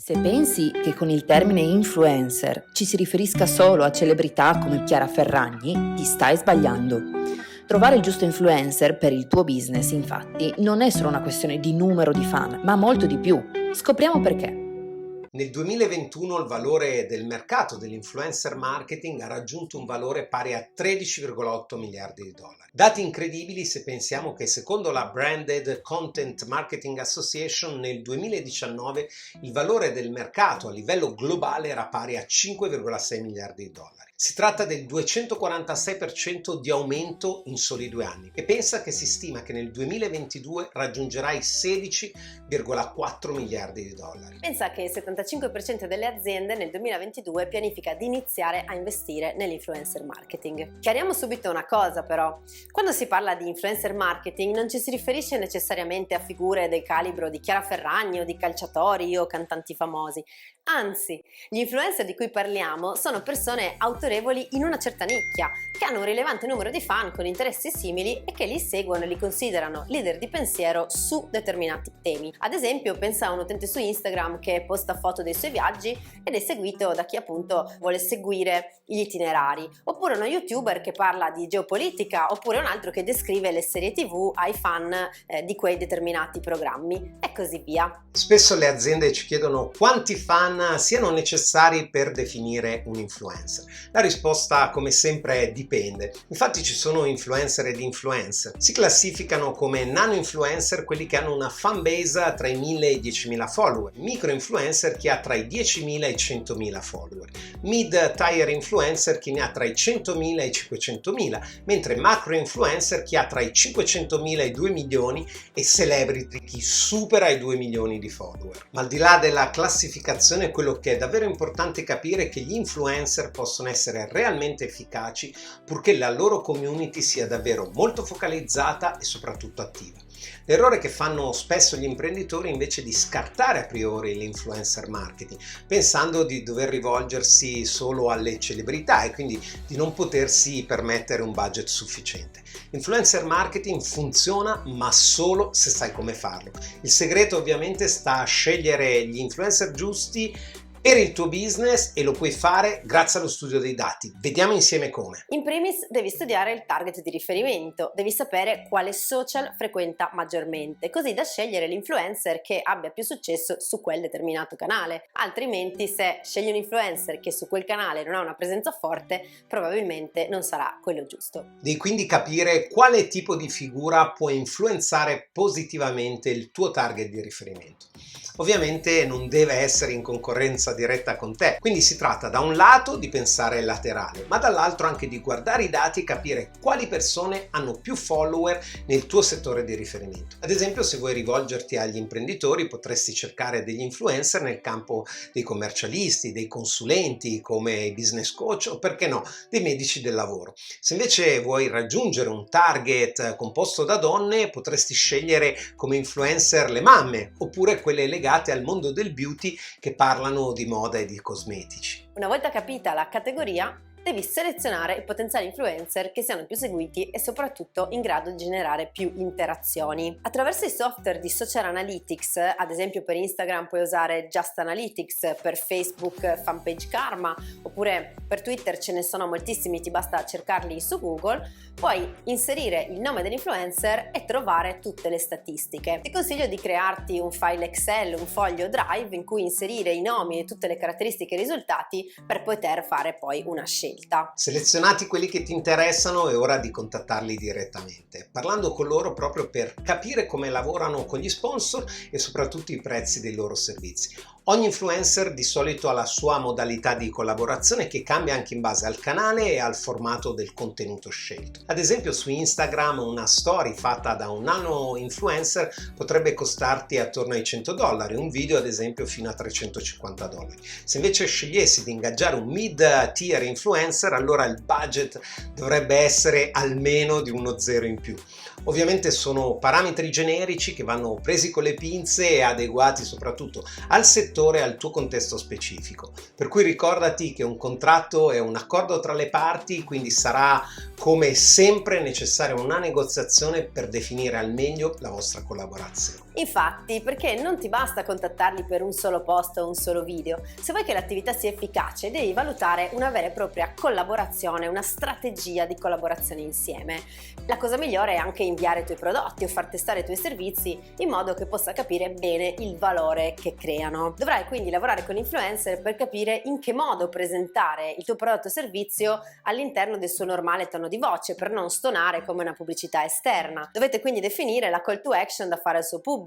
Se pensi che con il termine influencer ci si riferisca solo a celebrità come Chiara Ferragni, ti stai sbagliando. Trovare il giusto influencer per il tuo business, infatti, non è solo una questione di numero di fan, ma molto di più. Scopriamo perché. Nel 2021 il valore del mercato dell'influencer marketing ha raggiunto un valore pari a 13,8 miliardi di dollari. Dati incredibili se pensiamo che secondo la Branded Content Marketing Association nel 2019 il valore del mercato a livello globale era pari a 5,6 miliardi di dollari. Si tratta del 246% di aumento in soli 2 anni e pensa che si stima che nel 2022 raggiungerà i 16,4 miliardi di dollari. Pensa che il 75% delle aziende nel 2022 pianifica di iniziare a investire nell'influencer marketing. Chiariamo subito una cosa però, quando si parla di influencer marketing non ci si riferisce necessariamente a figure del calibro di Chiara Ferragni o di calciatori o cantanti famosi, anzi, gli influencer di cui parliamo sono persone autorevoli in una certa nicchia, che hanno un rilevante numero di fan con interessi simili e che li seguono e li considerano leader di pensiero su determinati temi. Ad esempio, pensa a un utente su Instagram che posta foto dei suoi viaggi ed è seguito da chi appunto vuole seguire gli itinerari, oppure uno youtuber che parla di geopolitica, oppure un altro che descrive le serie TV ai fan di quei determinati programmi e così via. Spesso le aziende ci chiedono quanti fan siano necessari per definire un influencer. La risposta, come sempre, dipende. Infatti ci sono influencer ed influencer. Si classificano come nano influencer quelli che hanno una fan base tra i 1000 e i 10.000 follower, micro influencer chi ha tra i 10.000 e i 100.000 follower, mid tier influencer chi ne ha tra i 100.000 e i 500.000, mentre macro influencer chi ha tra i 500.000 e i 2 milioni e celebrity chi supera i 2 milioni di follower. Ma al di là della classificazione, quello che è davvero importante capire è che gli influencer possono essere realmente efficaci purché la loro community sia davvero molto focalizzata e soprattutto attiva. L'errore che fanno spesso gli imprenditori invece è di scartare a priori l'influencer marketing, pensando di dover rivolgersi solo alle celebrità e quindi di non potersi permettere un budget sufficiente. L'influencer marketing funziona ma solo se sai come farlo. Il segreto ovviamente sta a scegliere gli influencer giusti per il tuo business e lo puoi fare grazie allo studio dei dati. Vediamo insieme come. In primis devi studiare il target di riferimento, devi sapere quale social frequenta maggiormente, così da scegliere l'influencer che abbia più successo su quel determinato canale. Altrimenti, se scegli un influencer che su quel canale non ha una presenza forte, probabilmente non sarà quello giusto. Devi quindi capire quale tipo di figura può influenzare positivamente il tuo target di riferimento. Ovviamente non deve essere in concorrenza diretta con te, quindi si tratta da un lato di pensare laterale, ma dall'altro anche di guardare i dati e capire quali persone hanno più follower nel tuo settore di riferimento. Ad esempio, se vuoi rivolgerti agli imprenditori, potresti cercare degli influencer nel campo dei commercialisti, dei consulenti come i business coach o, perché no, dei medici del lavoro. Se invece vuoi raggiungere un target composto da donne, potresti scegliere come influencer le mamme oppure quelle legate al mondo del beauty che parlano di moda e di cosmetici. Una volta capita la categoria, devi selezionare i potenziali influencer che siano più seguiti e soprattutto in grado di generare più interazioni. Attraverso i software di social analytics, ad esempio per Instagram puoi usare Just Analytics, per Facebook Fanpage Karma, oppure per Twitter ce ne sono moltissimi, ti basta cercarli su Google, puoi inserire il nome dell'influencer e trovare tutte le statistiche. Ti consiglio di crearti un file Excel, un foglio Drive in cui inserire i nomi e tutte le caratteristiche e i risultati per poter fare poi una scelta. Selezionati quelli che ti interessano, è ora di contattarli direttamente, parlando con loro proprio per capire come lavorano con gli sponsor e soprattutto i prezzi dei loro servizi. Ogni influencer di solito ha la sua modalità di collaborazione che cambia anche in base al canale e al formato del contenuto scelto. Ad esempio su Instagram una story fatta da un nano influencer potrebbe costarti attorno ai $100, un video ad esempio fino a $350. Se invece scegliessi di ingaggiare un mid-tier influencer, allora il budget dovrebbe essere almeno di uno zero in più. Ovviamente sono parametri generici che vanno presi con le pinze e adeguati soprattutto al settore settore, al tuo contesto specifico. Per cui ricordati che un contratto è un accordo tra le parti, quindi sarà come sempre necessaria una negoziazione per definire al meglio la vostra collaborazione. Infatti, perché non ti basta contattarli per un solo post o un solo video. Se vuoi che l'attività sia efficace, devi valutare una vera e propria collaborazione, una strategia di collaborazione insieme. La cosa migliore è anche inviare i tuoi prodotti o far testare i tuoi servizi in modo che possa capire bene il valore che creano. Dovrai quindi lavorare con influencer per capire in che modo presentare il tuo prodotto o servizio all'interno del suo normale tono di voce, per non stonare come una pubblicità esterna. Dovete quindi definire la call to action da fare al suo pubblico,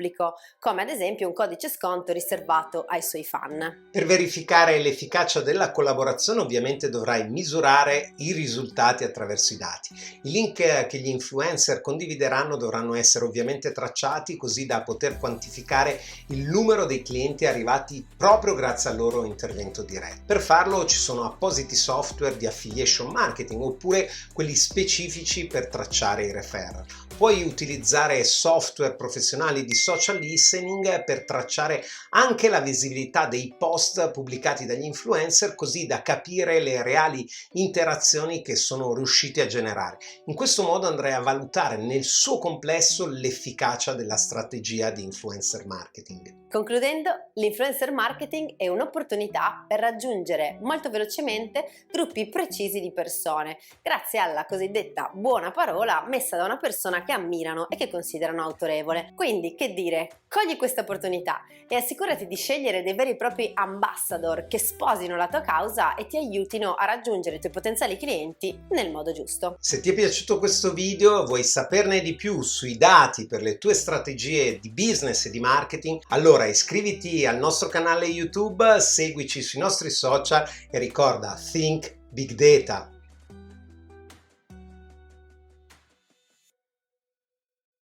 come ad esempio un codice sconto riservato ai suoi fan. Per verificare l'efficacia della collaborazione ovviamente dovrai misurare i risultati attraverso i dati. I link che gli influencer condivideranno dovranno essere ovviamente tracciati così da poter quantificare il numero dei clienti arrivati proprio grazie al loro intervento diretto. Per farlo ci sono appositi software di affiliation marketing oppure quelli specifici per tracciare i referral. Puoi utilizzare software professionali di social listening per tracciare anche la visibilità dei post pubblicati dagli influencer, così da capire le reali interazioni che sono riusciti a generare. In questo modo andrai a valutare nel suo complesso l'efficacia della strategia di influencer marketing. Concludendo, l'influencer marketing è un'opportunità per raggiungere molto velocemente gruppi precisi di persone, grazie alla cosiddetta buona parola messa da una persona che ammirano e che considerano autorevole. Quindi, che dire, cogli questa opportunità e assicurati di scegliere dei veri e propri ambassador che sposino la tua causa e ti aiutino a raggiungere i tuoi potenziali clienti nel modo giusto. Se ti è piaciuto questo video, vuoi saperne di più sui dati per le tue strategie di business e di marketing, allora iscriviti al nostro canale YouTube, seguici sui nostri social e ricorda, Think Big Data.